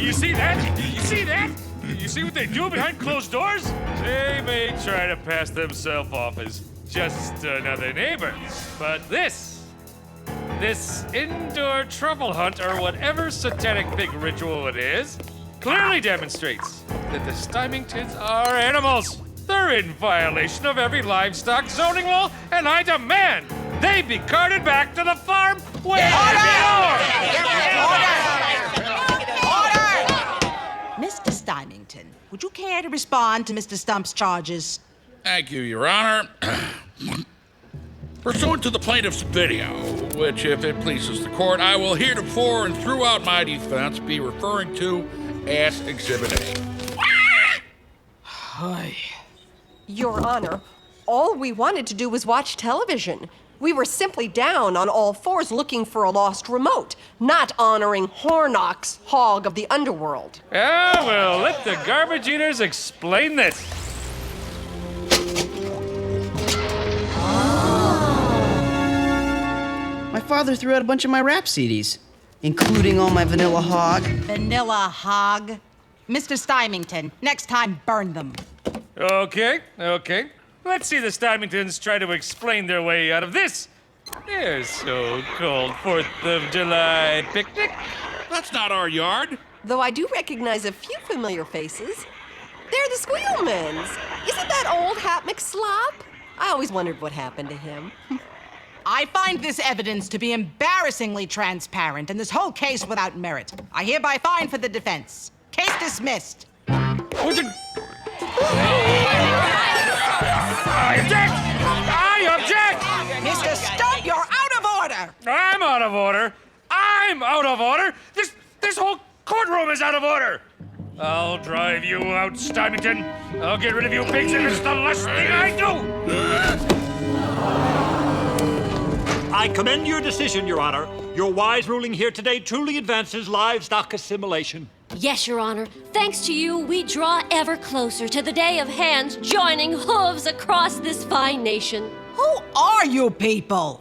You see that? You see that? You see what they do behind closed doors? They may try to pass themselves off as just another neighbor, but this indoor truffle hunt or whatever satanic pig ritual it is clearly demonstrates that the Stymingtons are animals. They're in violation of every livestock zoning law, and I demand they be carted back to the farm where they belong. Mr. Stymington, would you care to respond to Mr. Stump's charges? Thank you, Your Honor. Pursuant to the plaintiff's video, which, if it pleases the court, I will heretofore and throughout my defense be referring to as Exhibit A. Hi. Your Honor, all we wanted to do was watch television. We were simply down on all fours looking for a lost remote, not honoring Hornock's hog of the underworld. Yeah, well, let the garbage eaters explain this. My father threw out a bunch of my rap CDs, including all my Vanilla Hog. Vanilla hog. Mr. Stymington, next time burn them. Okay. Let's see the Stymingtons try to explain their way out of this. Their so-called 4th of July picnic. That's not our yard. Though I do recognize a few familiar faces. They're the Squealmans. Isn't that old Hat McSlop? I always wondered what happened to him. I find this evidence to be embarrassingly transparent and this whole case without merit. I hereby find for the defense. Case dismissed. I object! Mr. Stump, you're out of order! I'm out of order! I'm out of order! This whole courtroom is out of order! I'll drive you out, Stymington. I'll get rid of you pigs if it's the last thing I do! I commend your decision, Your Honor. Your wise ruling here today truly advances livestock assimilation. Yes, Your Honor. Thanks to you, we draw ever closer to the day of hands joining hooves across this fine nation. Who are you people?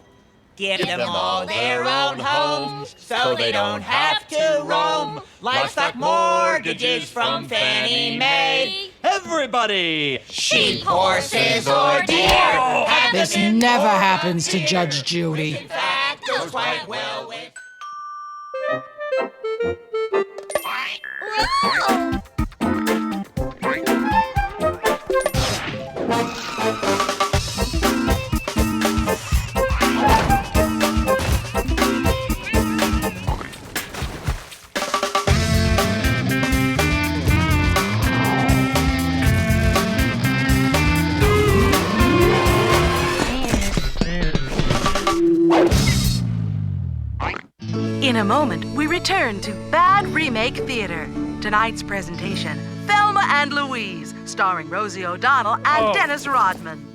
Give them all their own homes so they don't have to roam. Livestock mortgages from Fannie Mae. Everybody! Sheep, horses, or deer. This never happens to Judge Judy. In fact, goes quite well with. In a moment, we return to Bad Remake Theater. Tonight's presentation, Thelma and Louise, starring Rosie O'Donnell and Dennis Rodman.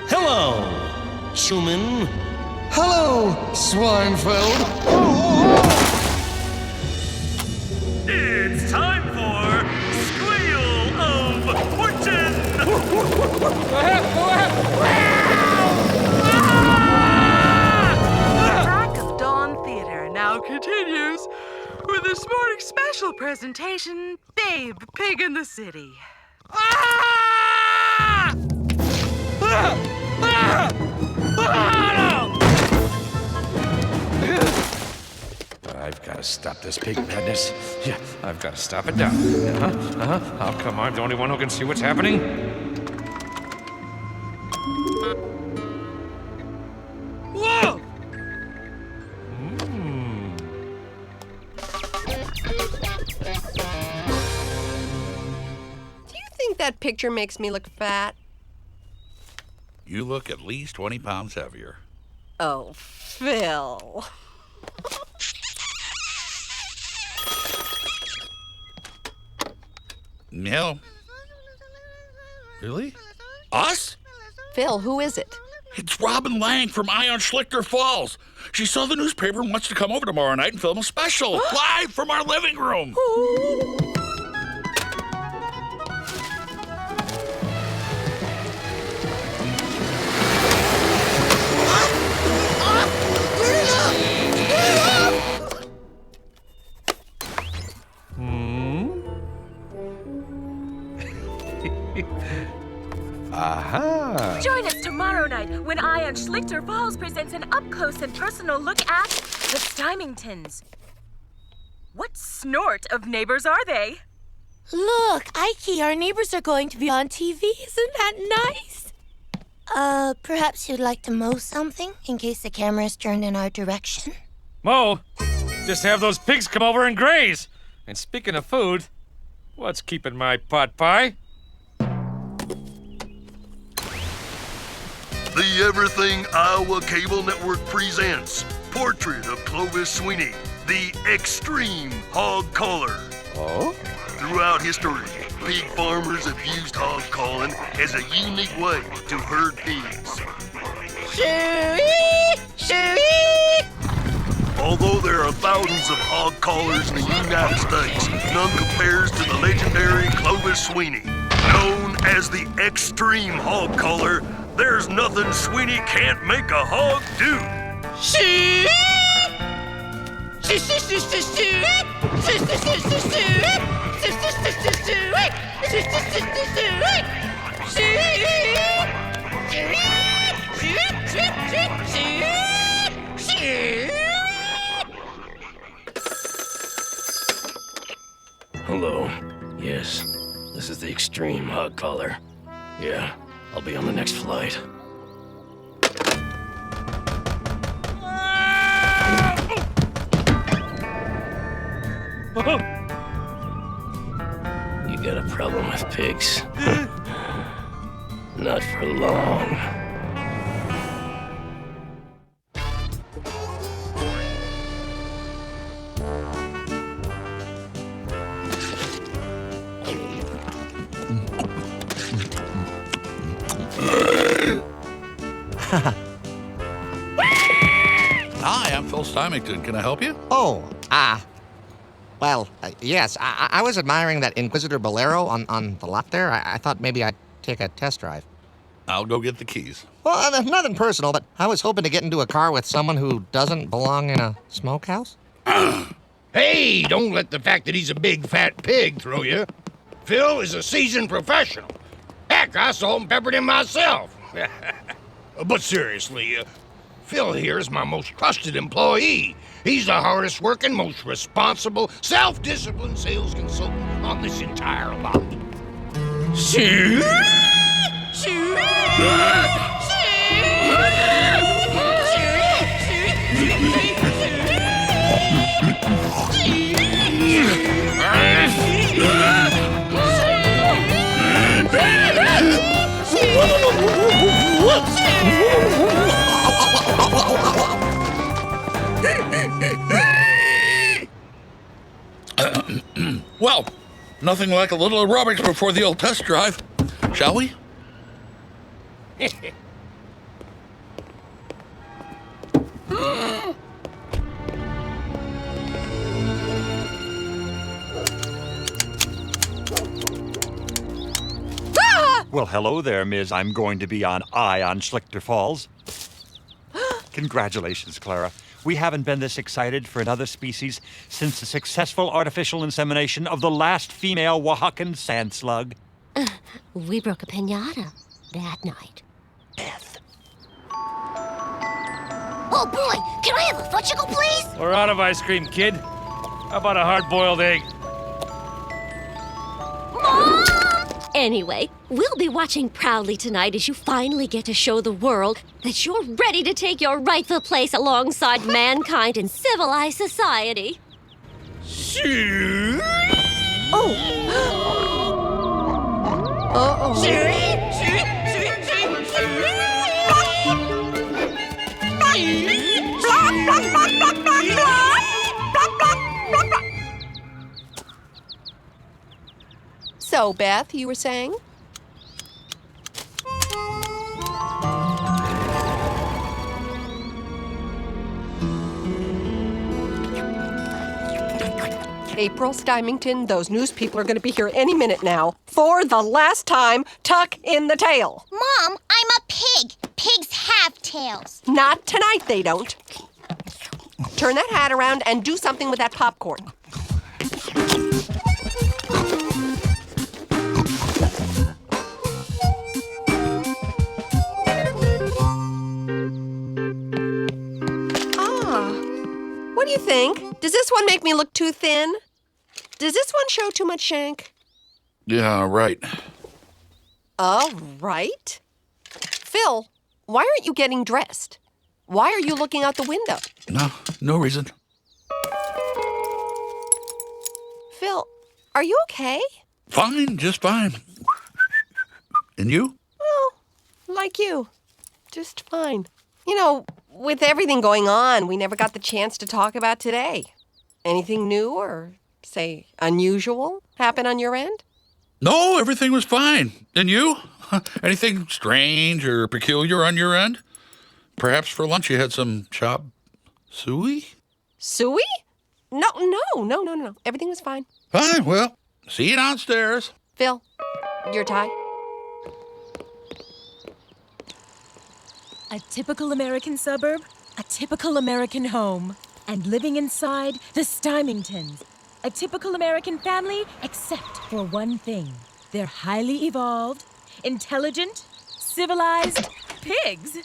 Hello, Schumann. Hello, Swinefeld. It's time for Squeal of Fortune! Crack of Dawn Theater now continues with this morning's special presentation, Babe, Pig in the City. I've got to stop this pig madness. Yeah, I've got to stop it down. How come I'm the only one who can see what's happening? Whoa! Do you think that picture makes me look fat? You look at least 20 pounds heavier. Oh, Phil. No. Really? Us? Phil, who is it? It's Robin Lang from Ion Schlichter Falls. She saw the newspaper and wants to come over tomorrow night and film a special live from our living room. Aha! Join us tomorrow night when Ion Schlichter Falls presents an up-close and personal look at the Stymingtons. What snort of neighbors are they? Look, Ike, our neighbors are going to be on TV. Isn't that nice? Perhaps you'd like to mow something in case the camera is turned in our direction? Mo, just have those pigs come over and graze. And speaking of food, what's keeping my pot pie? The Everything Iowa Cable Network presents Portrait of Clovis Sweeney, the Extreme Hog Caller. Oh? Throughout history, pig farmers have used hog calling as a unique way to herd pigs. Although there are thousands of hog callers in the United States, none compares to the legendary Clovis Sweeney. Known as the Extreme Hog Caller, there's nothing Sweeney can't make a hog do. Hello. Yes, this is the Extreme Hog Caller. Yeah, I'll be on the next flight. You got a problem with pigs? Not for long. Hi, I'm Phil Stymington. Can I help you? Oh, yes. I was admiring that Inquisitor Bolero on the left there. I thought maybe I'd take a test drive. I'll go get the keys. Well, nothing personal, but I was hoping to get into a car with someone who doesn't belong in a smokehouse. Hey, don't let the fact that he's a big fat pig throw you. Phil is a seasoned professional. Heck, I salt and peppered him myself. But seriously, Phil here is my most trusted employee. He's the hardest working, most responsible, self-disciplined sales consultant on this entire lot. Well, nothing like a little aerobics before the old test drive. Shall we? Well, hello there, Ms. I'm going to be on Ion Schlichter Falls. Congratulations, Clara. We haven't been this excited for another species since the successful artificial insemination of the last female Oaxacan sand slug. We broke a piñata that night. Beth. Oh boy, can I have a fudgicle, please? We're out of ice cream, kid. How about a hard-boiled egg? Mom! Anyway, we'll be watching proudly tonight as you finally get to show the world that you're ready to take your rightful place alongside mankind in civilized society. Oh! Uh-oh. So, Beth, you were saying? April Stymington, those news people are going to be here any minute now. For the last time, tuck in the tail. Mom, I'm a pig. Pigs have tails. Not tonight, they don't. Turn that hat around and do something with that popcorn. What do you think? Does this one make me look too thin? Does this one show too much shank? Yeah, right. Right. Phil, why aren't you getting dressed? Why are you looking out the window? No reason. Phil, are you okay? Fine, just fine. And you? Well, like you. Just fine. You know, with everything going on, we never got the chance to talk about today. Anything new or, say, unusual happen on your end? No, everything was fine. And you? Anything strange or peculiar on your end? Perhaps for lunch you had some chop suey? Suey? No. Everything was fine. Fine, well, see you downstairs. Phil, your tie? A typical American suburb, a typical American home, and living inside the Stymingtons. A typical American family, except for one thing. They're highly evolved, intelligent, civilized pigs.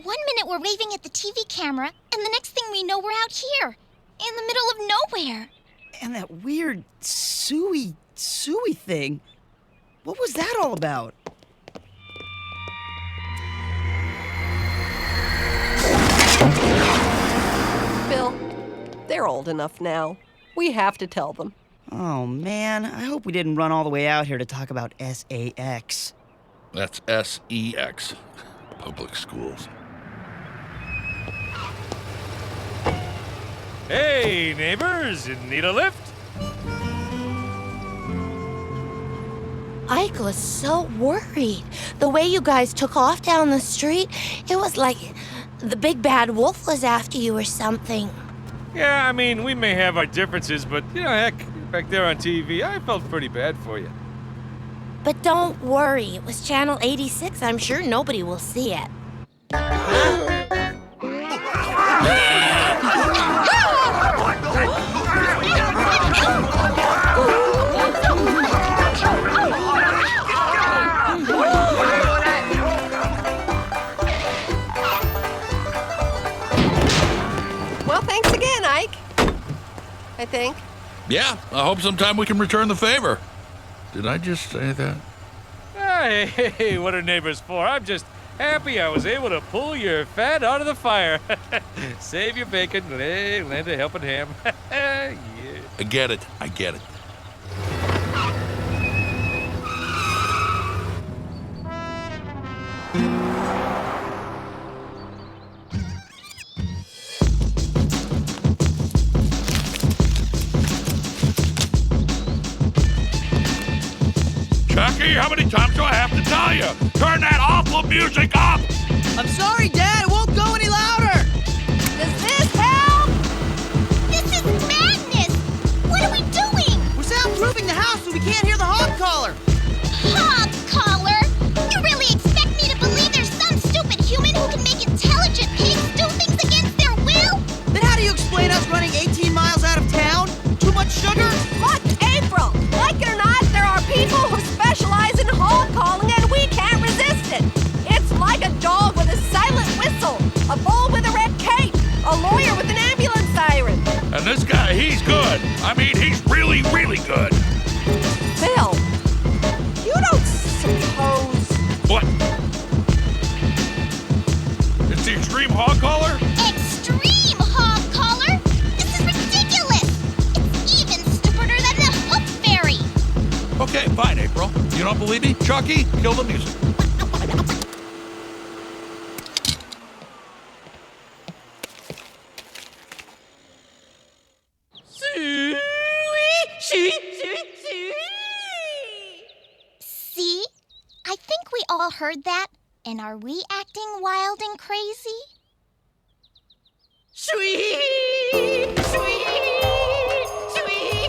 One minute we're waving at the TV camera, and the next thing we know we're out here, in the middle of nowhere. And that weird suey thing. What was that all about? Phil, they're old enough now. We have to tell them. Oh, man. I hope we didn't run all the way out here to talk about SAX. That's SEX. Public schools. Hey, neighbors, need a lift? Ike was so worried. The way you guys took off down the street, it was like the big bad wolf was after you or something. Yeah, I mean, we may have our differences, but, heck, back there on TV, I felt pretty bad for you. But don't worry, it was Channel 86. I'm sure nobody will see it. Well, thanks again, Ike. I think. Yeah, I hope sometime we can return the favor. Did I just say that? Hey, what are neighbors for? I'm just happy I was able to pull your fat out of the fire. Save your bacon, lend a helping hand. Yeah. I get it. Chucky, how many times do I have to tell you? Turn that awful music up! I'm sorry, Dad. It won't go any louder. Does this help? This is madness! What are we doing? We're soundproofing the house so we can't hear the hog collar. Hog collar? You really expect me to believe there's some stupid human who can make intelligent pigs do things against their will? Then how do you explain us running 18 miles out of town? Too much sugar? Look, April, like it or not, there are people who specialize in hog calling and we can't resist it. It's like a dog with a silent whistle, a bull with a red cape, a lawyer with an ambulance siren. And this guy, he's good. I mean, he's really, really good. Phil, you don't suppose... What? Okay, fine, April. You don't believe me? Chucky, kill the music. See? I think we all heard that. And are we acting wild and crazy? Sweet, sweet, sweet, sweet.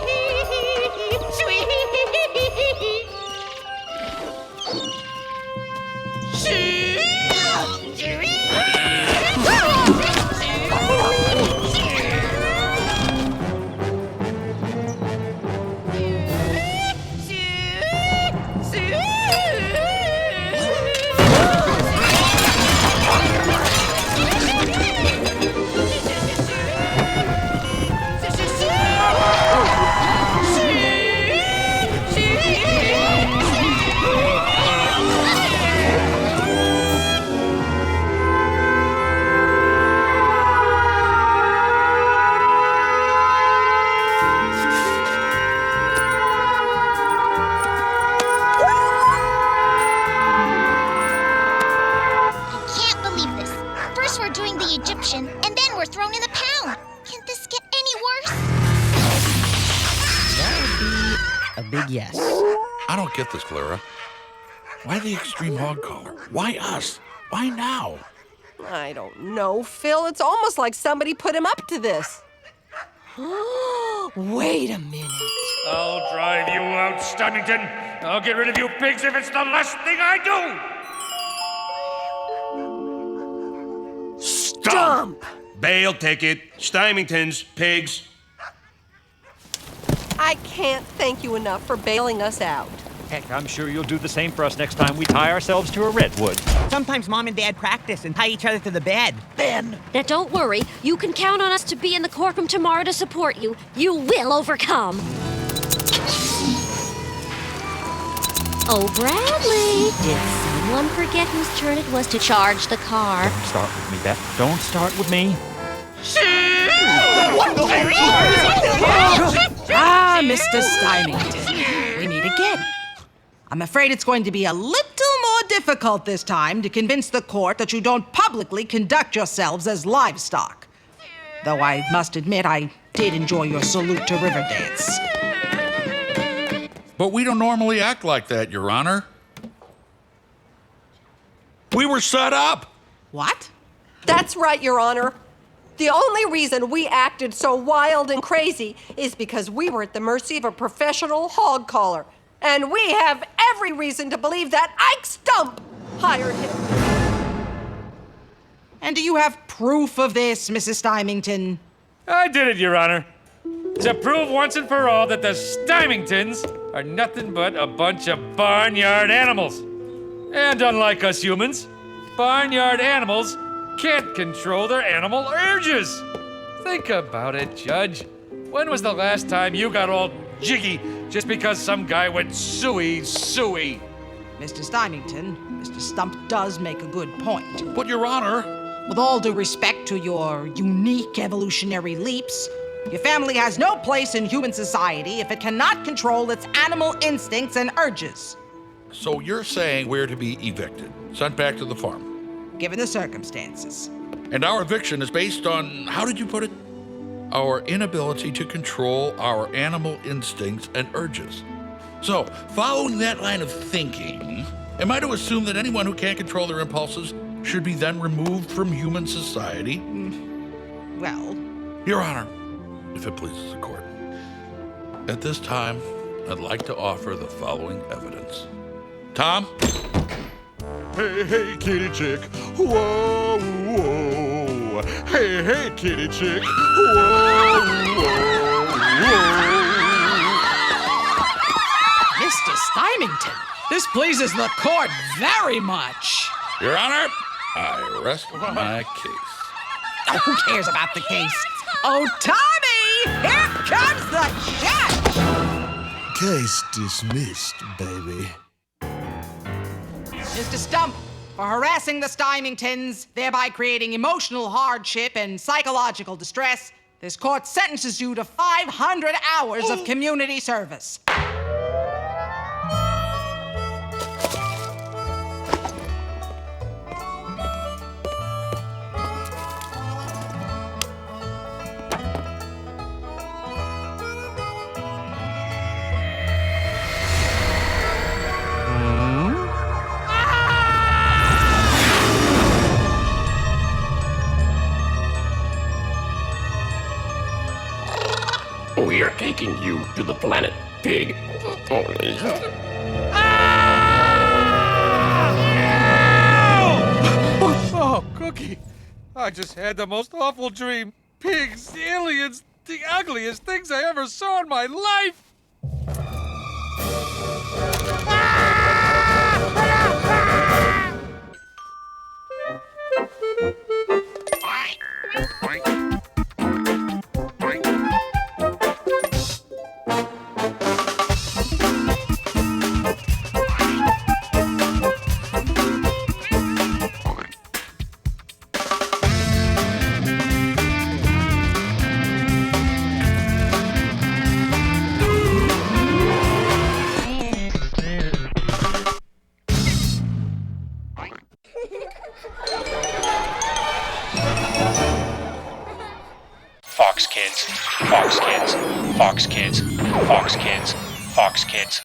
And then we're thrown in the pound. Can this get any worse? That would be a big yes. I don't get this, Clara. Why the extreme hog collar? Why us? Why now? I don't know, Phil. It's almost like somebody put him up to this. Wait a minute. I'll drive you out, Stonington. I'll get rid of you pigs if it's the last thing I do. Stump! Bail ticket. Stymington's pigs. I can't thank you enough for bailing us out. Heck, I'm sure you'll do the same for us next time we tie ourselves to a redwood. Sometimes Mom and Dad practice and tie each other to the bed. Then. Now don't worry. You can count on us to be in the courtroom tomorrow to support you. You will overcome. Oh, Bradley, did someone forget whose turn it was to charge the car? Don't start with me, Beth. Don't start with me. Ah, Mr. Stymington. We meet again. I'm afraid it's going to be a little more difficult this time to convince the court that you don't publicly conduct yourselves as livestock. Though I must admit I did enjoy your salute to Riverdance. But we don't normally act like that, Your Honor. We were set up. What? That's right, Your Honor. The only reason we acted so wild and crazy is because we were at the mercy of a professional hog caller. And we have every reason to believe that Ike Stump hired him. And do you have proof of this, Mrs. Stymington? I did it, Your Honor. To prove once and for all that the Stymingtons are nothing but a bunch of barnyard animals. And unlike us humans, barnyard animals can't control their animal urges. Think about it, Judge. When was the last time you got all jiggy just because some guy went suey? Mr. Stymington, Mr. Stump does make a good point. But, Your Honor... With all due respect to your unique evolutionary leaps, your family has no place in human society if it cannot control its animal instincts and urges. So you're saying we're to be evicted, sent back to the farm? Given the circumstances. And our eviction is based on, how did you put it? Our inability to control our animal instincts and urges. So, following that line of thinking, am I to assume that anyone who can't control their impulses should be then removed from human society? Well... Your Honor, if it pleases the court, at this time, I'd like to offer the following evidence. Tom? Hey, hey, kitty chick. Whoa, whoa. Hey, hey, kitty chick. Whoa, whoa, whoa. Mr. Stymington, this pleases the court very much. Your Honor, I rest my case. Oh, who cares about the case? Oh, Tommy! Here comes the judge! Case dismissed, baby. Mr. Stump, for harassing the Stymingtons, thereby creating emotional hardship and psychological distress, this court sentences you to 500 hours of community service. to the planet pig. Oh, Cookie, I just had the most awful dream. Pigs, aliens, the ugliest things I ever saw in my life. Fox Kids, Fox Kids, Fox Kids, Fox Kids, Fox Kids.